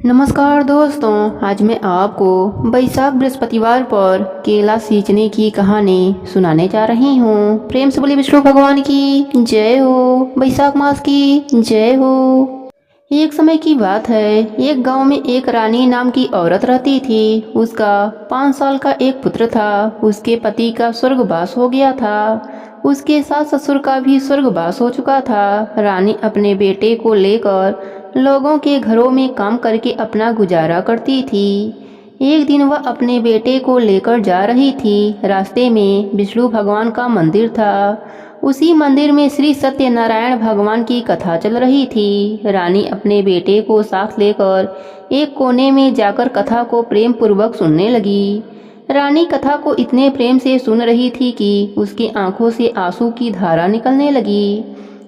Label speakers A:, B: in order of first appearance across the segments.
A: नमस्कार दोस्तों, आज मैं आपको बैसाख बृहस्पतिवार पर केला सींचने की कहानी सुनाने जा रही हूँ। प्रेम से बोलिए विष्णु भगवान की जय हो, बैसाख मास की जय हो। एक समय की बात है, एक गांव में एक रानी नाम की औरत रहती थी। उसका 5 साल का एक पुत्र था। उसके पति का स्वर्गवास हो गया था। उसके सास ससुर का भी स्वर्गवास हो चुका था। रानी अपने बेटे को लेकर लोगों के घरों में काम करके अपना गुजारा करती थी। एक दिन वह अपने बेटे को लेकर जा रही थी। रास्ते में विष्णु भगवान का मंदिर था। उसी मंदिर में श्री सत्यनारायण भगवान की कथा चल रही थी। रानी अपने बेटे को साथ लेकर एक कोने में जाकर कथा को प्रेम पूर्वक सुनने लगी। रानी कथा को इतने प्रेम से सुन रही थी कि उसकी आंखों से आंसू की धारा निकलने लगी।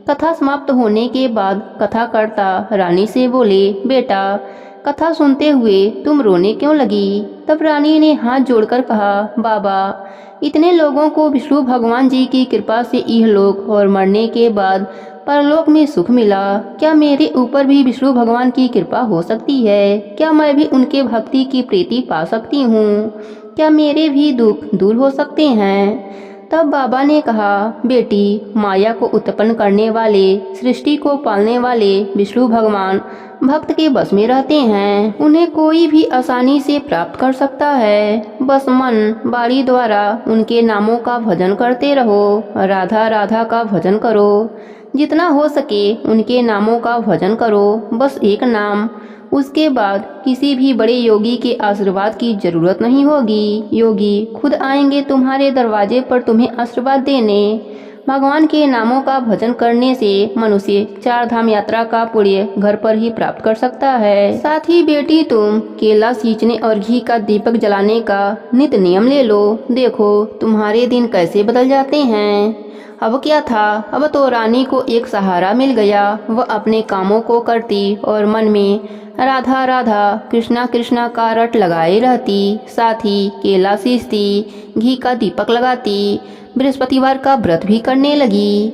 A: कथा समाप्त होने के बाद कथाकर्ता रानी से बोले, बेटा, कथा सुनते हुए तुम रोने क्यों लगी? तब रानी ने हाथ जोड़कर कहा, बाबा, इतने लोगों को विष्णु भगवान जी की कृपा से इहलोक और मरने के बाद परलोक में सुख मिला। क्या मेरे ऊपर भी विष्णु भगवान की कृपा हो सकती है? क्या मैं भी उनके भक्ति की प्रीति पा सकती हूँ? क्या मेरे भी दुख दूर हो सकते हैं? तब बाबा ने कहा, बेटी, माया को उत्पन्न करने वाले, सृष्टि को पालने वाले विष्णु भगवान भक्त के बस में रहते हैं। उन्हें कोई भी आसानी से प्राप्त कर सकता है। बस मन वाणी द्वारा उनके नामों का भजन करते रहो। राधा राधा का भजन करो। जितना हो सके उनके नामों का भजन करो। बस एक नाम। उसके बाद किसी भी बड़े योगी के आशीर्वाद की जरूरत नहीं होगी। योगी खुद आएंगे तुम्हारे दरवाजे पर तुम्हें आशीर्वाद देने। भगवान के नामों का भजन करने से मनुष्य 4 धाम यात्रा का पुण्य घर पर ही प्राप्त कर सकता है। साथ ही बेटी, तुम केला सींचने और घी का दीपक जलाने का नित्य नियम ले लो। देखो तुम्हारे दिन कैसे बदल जाते हैं। अब क्या था, अब तो रानी को एक सहारा मिल गया। वह अपने कामों को करती और मन में राधा राधा कृष्णा कृष्णा का रट लगाए रहती। साथ ही केला सींचती, घी का दीपक लगाती, बृहस्पतिवार का व्रत भी करने लगी।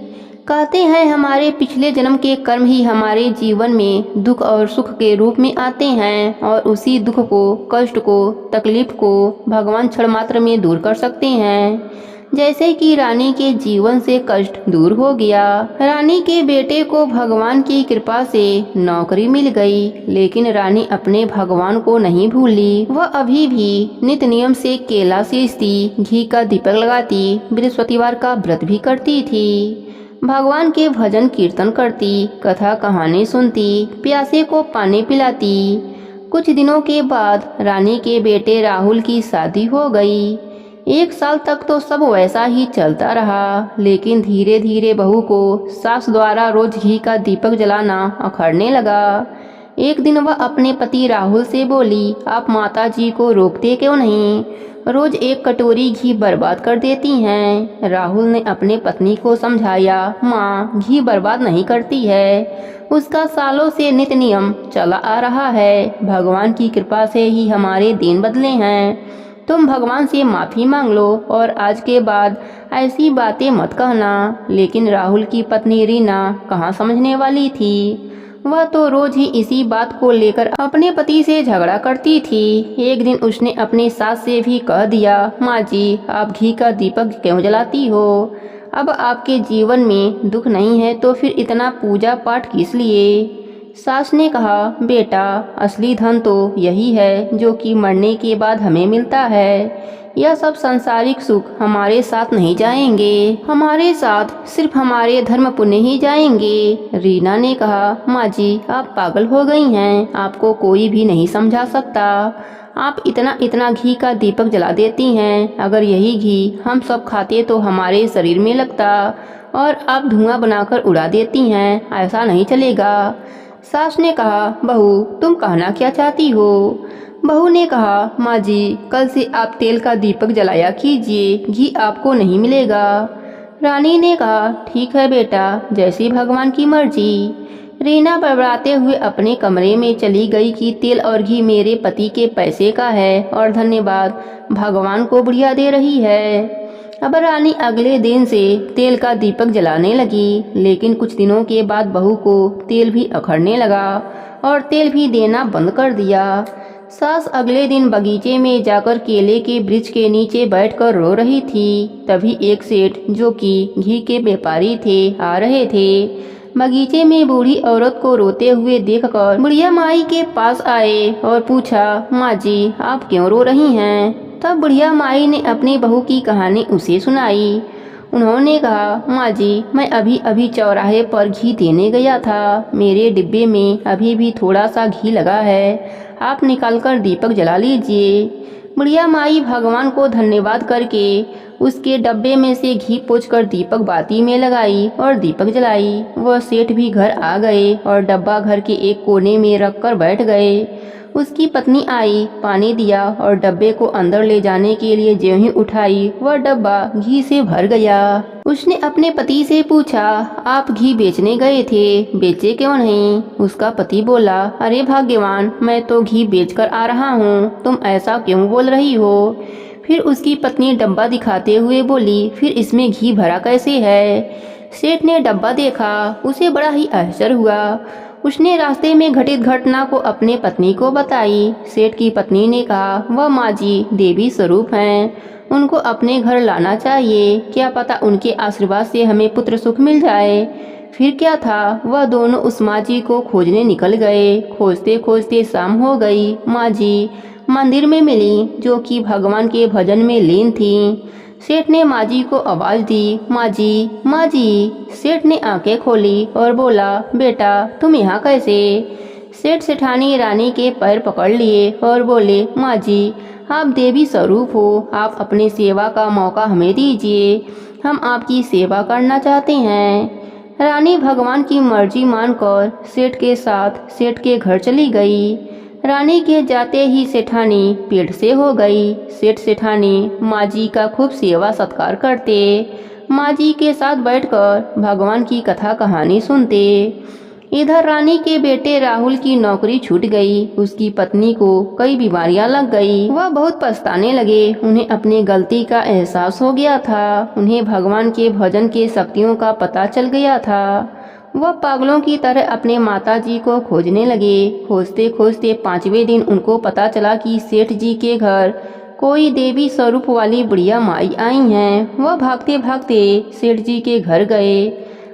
A: कहते हैं हमारे पिछले जन्म के कर्म ही हमारे जीवन में दुख और सुख के रूप में आते हैं और उसी दुख को, कष्ट को, तकलीफ को भगवान क्षण मात्र में दूर कर सकते हैं। जैसे कि रानी के जीवन से कष्ट दूर हो गया। रानी के बेटे को भगवान की कृपा से नौकरी मिल गई, लेकिन रानी अपने भगवान को नहीं भूली। वह अभी भी नित्य नियम से केला सींचती, घी का दीपक लगाती, बृहस्पतिवार का व्रत भी करती थी। भगवान के भजन कीर्तन करती, कथा कहानी सुनती, प्यासे को पानी पिलाती। कुछ दिनों के बाद रानी के बेटे राहुल की शादी हो गई। 1 साल तक तो सब वैसा ही चलता रहा, लेकिन धीरे धीरे बहू को सास द्वारा रोज घी का दीपक जलाना अखरने लगा। एक दिन वह अपने पति राहुल से बोली, आप माता जी को रोकते क्यों नहीं? रोज 1 कटोरी घी बर्बाद कर देती हैं। राहुल ने अपने पत्नी को समझाया, माँ, घी बर्बाद नहीं करती है। उसका सालों से नित्य नियम चला आ रहा है। भगवान की कृपा से ही हमारे दिन बदले हैं। तुम भगवान से माफ़ी मांग लो और आज के बाद ऐसी बातें मत कहना। लेकिन राहुल की पत्नी रीना कहाँ समझने वाली थी। वह तो रोज ही इसी बात को लेकर अपने पति से झगड़ा करती थी। एक दिन उसने अपनी सास से भी कह दिया, माँ जी, आप घी का दीपक क्यों जलाती हो? अब आपके जीवन में दुख नहीं है तो फिर इतना पूजा पाठ किस लिए? सास ने कहा, बेटा, असली धन तो यही है जो कि मरने के बाद हमें मिलता है। यह सब सांसारिक सुख हमारे साथ नहीं जाएंगे। हमारे साथ सिर्फ हमारे धर्म पुण्य ही जाएंगे। रीना ने कहा, माँ जी, आप पागल हो गई हैं। आपको कोई भी नहीं समझा सकता। आप इतना इतना घी का दीपक जला देती हैं। अगर यही घी हम सब खाते तो हमारे शरीर में लगता और आप धुआं बनाकर उड़ा देती हैं। ऐसा नहीं चलेगा। सास ने कहा, बहू, तुम कहना क्या चाहती हो? बहू ने कहा, माँ जी, कल से आप तेल का दीपक जलाया कीजिए, घी आपको नहीं मिलेगा। रानी ने कहा, ठीक है बेटा, जैसी भगवान की मर्जी। रीना बड़बड़ाते हुए अपने कमरे में चली गई कि तेल और घी मेरे पति के पैसे का है और धन्यवाद, भगवान को बुढ़िया दे रही है। अब रानी अगले दिन से तेल का दीपक जलाने लगी, लेकिन कुछ दिनों के बाद बहू को तेल भी अखड़ने लगा और तेल भी देना बंद कर दिया। सास अगले दिन बगीचे में जाकर केले के वृक्ष के नीचे बैठकर रो रही थी। तभी एक सेठ जो कि घी के व्यापारी थे आ रहे थे। बगीचे में बूढ़ी औरत को रोते हुए देखकर बुढ़िया माई के पास आए और पूछा, माँ जी आप क्यों रो रही हैं? तब बुढ़िया माई ने अपनी बहू की कहानी उसे सुनाई। उन्होंने कहा, माँ जी मैं अभी अभी चौराहे पर घी देने गया था। मेरे डिब्बे में अभी भी थोड़ा सा घी लगा है, आप निकालकर दीपक जला लीजिए। बुढ़िया माई भगवान को धन्यवाद करके उसके डब्बे में से घी पोंछकर दीपक बाती में लगाई और दीपक जलाई। वह सेठ भी घर आ गए और डब्बा घर के एक कोने में रखकर बैठ गए। उसकी पत्नी आई, पानी दिया और डब्बे को अंदर ले जाने के लिए ज्यों ही उठाई वह डब्बा घी से भर गया। उसने अपने पति से पूछा, आप घी बेचने गए थे, बेचे क्यों नहीं? उसका पति बोला, अरे भाग्यवान मैं तो घी बेचकर आ रहा हूँ, तुम ऐसा क्यों बोल रही हो? फिर उसकी पत्नी डब्बा दिखाते हुए बोली, फिर इसमें घी भरा कैसे है? सेठ ने डब्बा देखा, उसे बड़ा ही आश्चर्य हुआ। उसने रास्ते में घटित घटना को अपने पत्नी को बताई। सेठ की पत्नी ने कहा, वह माँ जी देवी स्वरूप हैं, उनको अपने घर लाना चाहिए, क्या पता उनके आशीर्वाद से हमें पुत्र सुख मिल जाए। फिर क्या था, वह दोनों उस माँ जी को खोजने निकल गए। खोजते खोजते शाम हो गई। माँ जी मंदिर में मिली जो कि भगवान के भजन में लीन थी। सेठ ने माँ जी को आवाज दी, माँ जी माँ जी। सेठ ने आंखें खोली और बोला, बेटा तुम यहाँ कैसे? सेठ सेठानी रानी के पैर पकड़ लिए और बोले, माँ जी आप देवी स्वरूप हो, आप अपनी सेवा का मौका हमें दीजिए, हम आपकी सेवा करना चाहते हैं। रानी भगवान की मर्जी मानकर सेठ के साथ सेठ के घर चली गई। रानी के जाते ही सेठानी पेट से हो गई। सेठ सेठानी माँ जी का खूब सेवा सत्कार करते, माँ जी के साथ बैठकर भगवान की कथा कहानी सुनते। इधर रानी के बेटे राहुल की नौकरी छूट गई। उसकी पत्नी को कई बीमारियां लग गई। वह बहुत पछताने लगे। उन्हें अपनी गलती का एहसास हो गया था। उन्हें भगवान के भजन के शक्तियों का पता चल गया था। वह पागलों की तरह अपने माताजी को खोजने लगे। खोजते खोजते 5वें दिन उनको पता चला कि सेठ जी के घर कोई देवी स्वरूप वाली बुढ़िया माई आई हैं। वह भागते भागते सेठ जी के घर गए,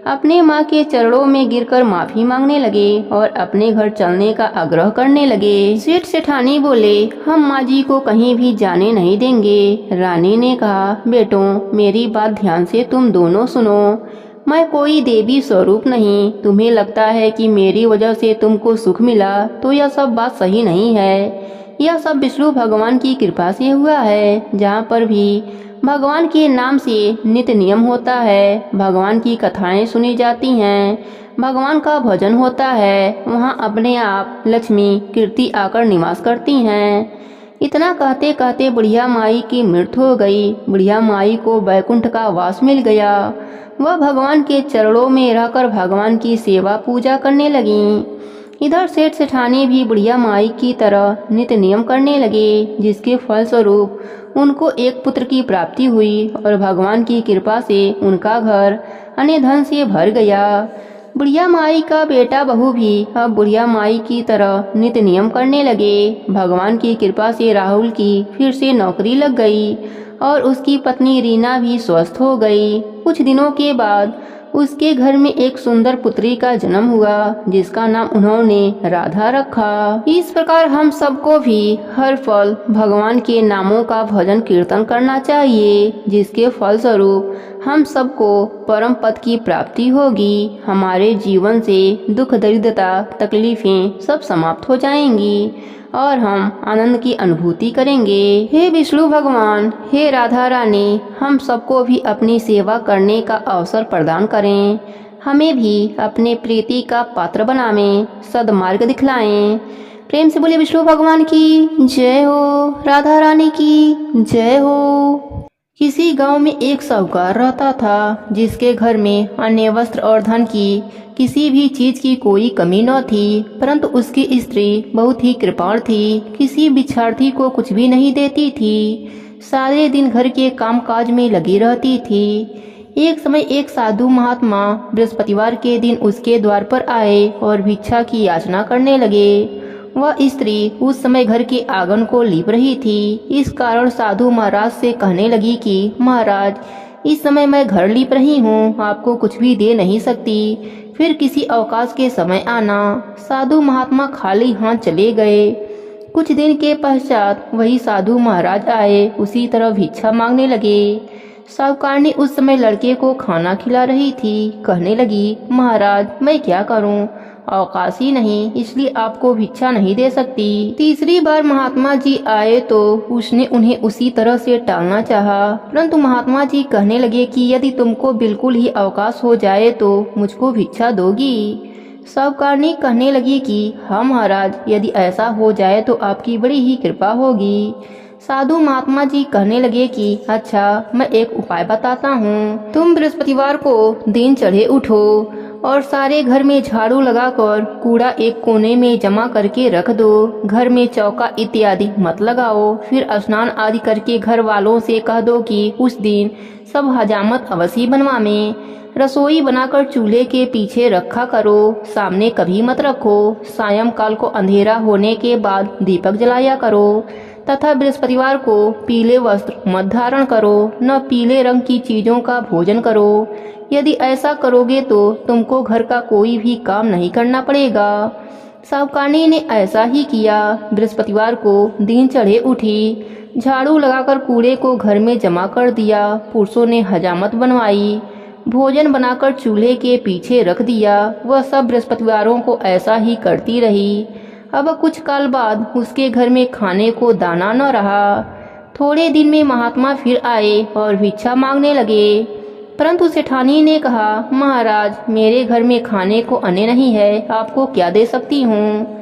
A: अपने माँ के चरणों में गिरकर माफी मांगने लगे और अपने घर चलने का आग्रह करने लगे। सेठ सेठानी बोले, हम माँ जी को कहीं भी जाने नहीं देंगे। रानी ने कहा, बेटों मेरी बात ध्यान से तुम दोनों सुनो, मैं कोई देवी स्वरूप नहीं। तुम्हें लगता है कि मेरी वजह से तुमको सुख मिला, तो यह सब बात सही नहीं है। यह सब विष्णु भगवान की कृपा से हुआ है। जहाँ पर भी भगवान के नाम से नित्य नियम होता है, भगवान की कथाएं सुनी जाती हैं, भगवान का भजन होता है, वहाँ अपने आप लक्ष्मी कीर्ति आकर निवास करती हैं। इतना कहते कहते बुढ़िया माई की मृत्यु हो गई। बुढ़िया माई को वैकुंठ का वास मिल गया। वह भगवान के चरणों में रहकर भगवान की सेवा पूजा करने लगीं। इधर सेठ सेठानी भी बुढ़िया माई की तरह नित्य नियम करने लगे, जिसके फलस्वरूप उनको एक पुत्र की प्राप्ति हुई और भगवान की कृपा से उनका घर अन्य धन से भर गया। बुढ़िया माई का बेटा बहू भी अब बुढ़िया माई की तरह नित्य नियम करने लगे। भगवान की कृपा से राहुल की फिर से नौकरी लग गई और उसकी पत्नी रीना भी स्वस्थ हो गई। कुछ दिनों के बाद उसके घर में एक सुंदर पुत्री का जन्म हुआ, जिसका नाम उन्होंने राधा रखा। इस प्रकार हम सबको भी हर पल भगवान के नामों का भजन कीर्तन करना चाहिए, जिसके फलस्वरूप हम सबको परम पद की प्राप्ति होगी। हमारे जीवन से दुख दरिद्रता तकलीफें सब समाप्त हो जाएंगी और हम आनंद की अनुभूति करेंगे। हे विष्णु भगवान, हे राधा रानी, हम सबको भी अपनी सेवा करने का अवसर प्रदान करें। हमें भी अपने प्रीति का पात्र बनावें, सद्मार्ग दिखलाएं। प्रेम से बोले विष्णु भगवान की जय हो, राधा रानी की जय हो। किसी गांव में एक साहूकार रहता था, जिसके घर में अन्य वस्त्र और धन की किसी भी चीज की कोई कमी न थी, परंतु उसकी स्त्री बहुत ही कृपाण थी, किसी बिछार्थी को कुछ भी नहीं देती थी। सारे दिन घर के कामकाज में लगी रहती थी। एक समय एक साधु महात्मा बृहस्पतिवार के दिन उसके द्वार पर आए और भिक्षा की याचना करने लगे। वह स्त्री उस समय घर के आंगन को लीप रही थी। इस कारण साधु महाराज से कहने लगी कि महाराज, इस समय मैं घर लीप रही हूँ, आपको कुछ भी दे नहीं सकती, फिर किसी अवकाश के समय आना। साधु महात्मा खाली हाथ चले गए। कुछ दिन के पश्चात वही साधु महाराज आए, उसी तरह भिक्षा मांगने लगे। साहूकारनी उस समय लड़के को खाना खिला रही थी। कहने लगी, महाराज मैं क्या करूं, अवकाश ही नहीं, इसलिए आपको भिक्षा नहीं दे सकती। तीसरी बार महात्मा जी आए तो उसने उन्हें उसी तरह से टालना चाहा, परंतु महात्मा जी कहने लगे कि यदि तुमको बिल्कुल ही अवकाश हो जाए तो मुझको भिक्षा दोगी। साहूकारनी कहने लगी कि हाँ महाराज, यदि ऐसा हो जाए तो आपकी बड़ी ही कृपा होगी। साधु महात्मा जी कहने लगे कि अच्छा, मैं एक उपाय बताता हूँ। तुम बृहस्पतिवार को दिन चढ़े उठो और सारे घर में झाड़ू लगाकर कूड़ा एक कोने में जमा करके रख दो। घर में चौका इत्यादि मत लगाओ। फिर स्नान आदि करके घर वालों से कह दो कि उस दिन सब हजामत अवश्य बनवाएं। रसोई बनाकर चूल्हे के पीछे रखा करो, सामने कभी मत रखो। सायंकाल को अंधेरा होने के बाद दीपक जलाया करो तथा बृहस्पतिवार को पीले वस्त्र मत धारण करो, न पीले रंग की चीजों का भोजन करो। यदि ऐसा करोगे तो तुमको घर का कोई भी काम नहीं करना पड़ेगा। साहूकारनी ने ऐसा ही किया। बृहस्पतिवार को दिन चढ़े उठी, झाड़ू लगाकर कूड़े को घर में जमा कर दिया। पुरुषों ने हजामत बनवाई, भोजन बनाकर चूल्हे के पीछे रख दिया। वह सब बृहस्पतिवारों को ऐसा ही करती रही। अब कुछ काल बाद उसके घर में खाने को दाना न रहा। थोड़े दिन में महात्मा फिर आए और भिक्षा मांगने लगे, परंतु सेठानी ने कहा, महाराज मेरे घर में खाने को अन्न नहीं है, आपको क्या दे सकती हूँ।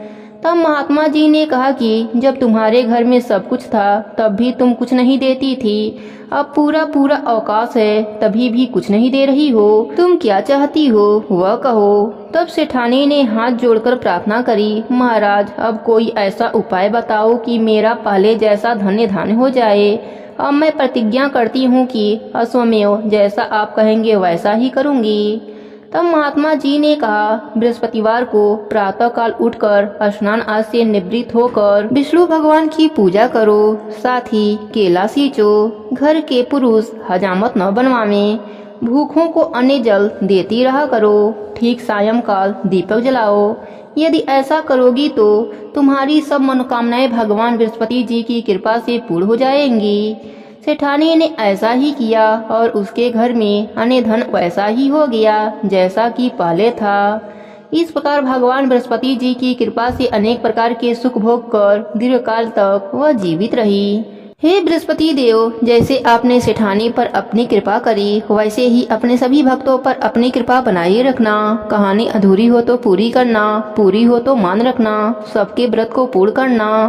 A: तब महात्मा जी ने कहा कि जब तुम्हारे घर में सब कुछ था तब भी तुम कुछ नहीं देती थी, अब पूरा पूरा अवकाश है तभी भी कुछ नहीं दे रही हो, तुम क्या चाहती हो वह कहो। तब सेठानी ने हाथ जोड़कर प्रार्थना करी, महाराज अब कोई ऐसा उपाय बताओ कि मेरा पहले जैसा धन्य धान्य हो जाए। अब मैं प्रतिज्ञा करती हूँ कि अश्वमेव जैसा आप कहेंगे वैसा ही करूँगी। तब महात्मा जी ने कहा, बृहस्पतिवार को प्रातः काल उठकर स्नान आदि से निवृत्त होकर विष्णु भगवान की पूजा करो, साथ ही केला सींचो। घर के पुरुष हजामत न बनवावें, भूखों को अन्न जल देती रहा करो। ठीक सायंकाल दीपक जलाओ। यदि ऐसा करोगी तो तुम्हारी सब मनोकामनाएं भगवान बृहस्पति जी की कृपा से पूर्ण हो जाएंगी। सेठानी ने ऐसा ही किया और उसके घर में अन्न धन वैसा ही हो गया जैसा कि पहले था। इस प्रकार भगवान बृहस्पति जी की कृपा से अनेक प्रकार के सुख भोग कर दीर्घकाल तक वह जीवित रही। हे बृहस्पति देव, जैसे आपने सेठानी पर अपनी कृपा करी वैसे ही अपने सभी भक्तों पर अपनी कृपा बनाए रखना। कहानी अधूरी हो तो पूरी करना, पूरी हो तो मान रखना, सबके व्रत को पूर्ण करना।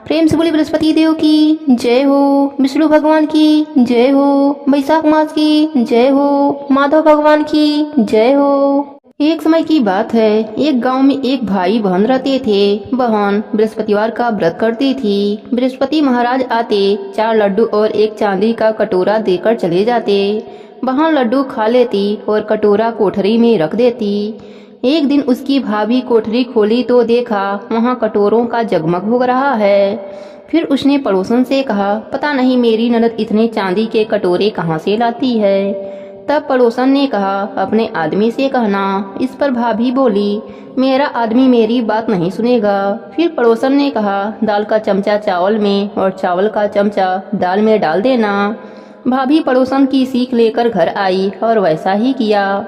A: प्रेम से बोली बृहस्पति देव की जय हो, विष्णु भगवान की जय हो, वैशाख मास की जय हो, माधव भगवान की जय हो। एक समय की बात है, एक गांव में एक भाई बहन रहते थे। बहन बृहस्पतिवार का व्रत करती थी। बृहस्पति महाराज आते 4 लड्डू और एक चांदी का कटोरा देकर चले जाते। बहन लड्डू खा लेती और कटोरा कोठरी में रख देती। एक दिन उसकी भाभी कोठरी खोली तो देखा वहाँ कटोरों का जगमग हो रहा है। फिर उसने पड़ोसन से कहा, पता नहीं मेरी ननद इतने चांदी के कटोरे कहाँ से लाती है। तब पड़ोसन ने कहा, अपने आदमी से कहना। इस पर भाभी बोली, मेरा आदमी मेरी बात नहीं सुनेगा। फिर पड़ोसन ने कहा, दाल का चमचा चावल में और चावल का चमचा दाल में डाल देना। भाभी पड़ोसन की सीख लेकर घर आई और वैसा ही किया।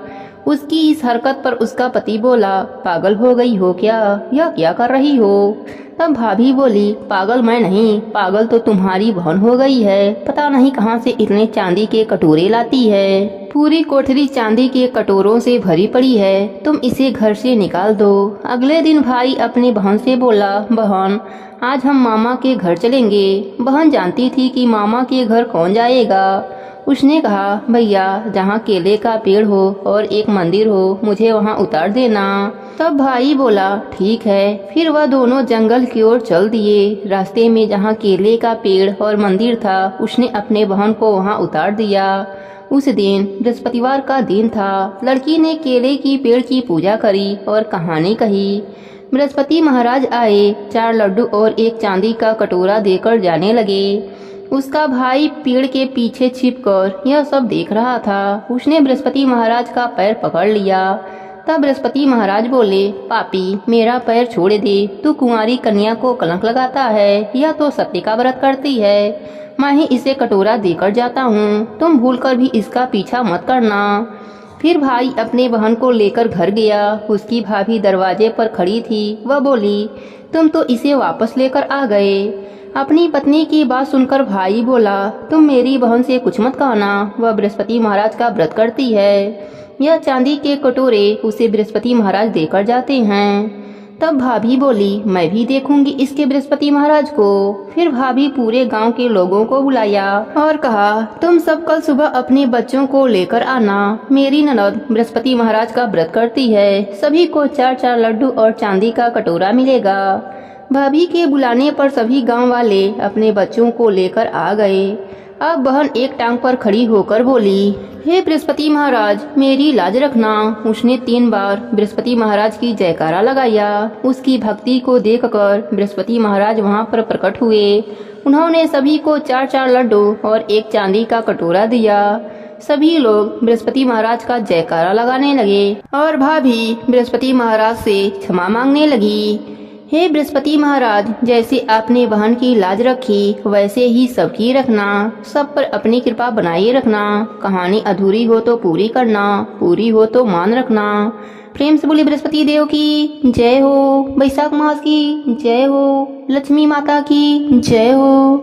A: उसकी इस हरकत पर उसका पति बोला, पागल हो गई हो क्या, यह क्या कर रही हो। तब भाभी बोली, पागल मैं नहीं, पागल तो तुम्हारी बहन हो गई है, पता नहीं कहाँ से इतने चांदी के कटोरे लाती है। पूरी कोठरी चांदी के कटोरों से भरी पड़ी है, तुम इसे घर से निकाल दो। अगले दिन भाई अपनी बहन से बोला, बहन आज हम मामा के घर चलेंगे। बहन जानती थी कि मामा के घर कौन जाएगा। उसने कहा, भैया जहाँ केले का पेड़ हो और एक मंदिर हो, मुझे वहाँ उतार देना। तब भाई बोला, ठीक है। फिर वह दोनों जंगल की ओर चल दिए। रास्ते में जहाँ केले का पेड़ और मंदिर था, उसने अपने बहन को वहाँ उतार दिया। उस दिन बृहस्पतिवार का दिन था। लड़की ने केले की पेड़ की पूजा करी और कहानी कही। बृहस्पति महाराज आए, 4 लड्डू और एक चांदी का कटोरा देकर जाने लगे। उसका भाई पेड़ के पीछे छिपकर यह सब देख रहा था। उसने बृहस्पति महाराज का पैर पकड़ लिया। तब बृहस्पति महाराज बोले, पापी, मेरा पैर छोड़ दे। तू कुंवारी कन्या को कलंक लगाता है। यह तो सत्य का व्रत करती है। मैं ही इसे कटोरा देकर जाता हूँ। तुम भूलकर भी इसका पीछा मत करना। फिर भाई अपने बहन को लेकर घर गया। उसकी भाभी दरवाजे पर खड़ी थी। वह बोली, तुम तो इसे वापस लेकर आ गए। अपनी पत्नी की बात सुनकर भाई बोला, तुम मेरी बहन से कुछ मत कहना। वह बृहस्पति महाराज का व्रत करती है। यह चांदी के कटोरे उसे बृहस्पति महाराज देकर जाते हैं। तब भाभी बोली, मैं भी देखूंगी इसके बृहस्पति महाराज को। फिर भाभी पूरे गांव के लोगों को बुलाया और कहा, तुम सब कल सुबह अपने बच्चों को लेकर आना। मेरी ननद बृहस्पति महाराज का व्रत करती है। सभी को 4-4 लड्डू और चांदी का कटोरा मिलेगा। भाभी के बुलाने पर सभी गांव वाले अपने बच्चों को लेकर आ गए। अब बहन एक टांग पर खड़ी होकर बोली, हे बृहस्पति महाराज, मेरी लाज रखना। उसने 3 बार बृहस्पति महाराज की जयकारा लगाया। उसकी भक्ति को देखकर बृहस्पति महाराज वहां पर प्रकट हुए। उन्होंने सभी को 4-4 लड्डू और एक चांदी का कटोरा दिया। सभी लोग बृहस्पति महाराज का जयकारा लगाने लगे और भाभी बृहस्पति महाराज से क्षमा मांगने लगी। हे बृहस्पति महाराज, जैसे आपने बहन की लाज रखी, वैसे ही सबकी रखना। सब पर अपनी कृपा बनाए रखना। कहानी अधूरी हो तो पूरी करना, पूरी हो तो मान रखना। प्रेम से बोली बृहस्पति देव की जय हो। वैशाख मास की जय हो। लक्ष्मी माता की जय हो।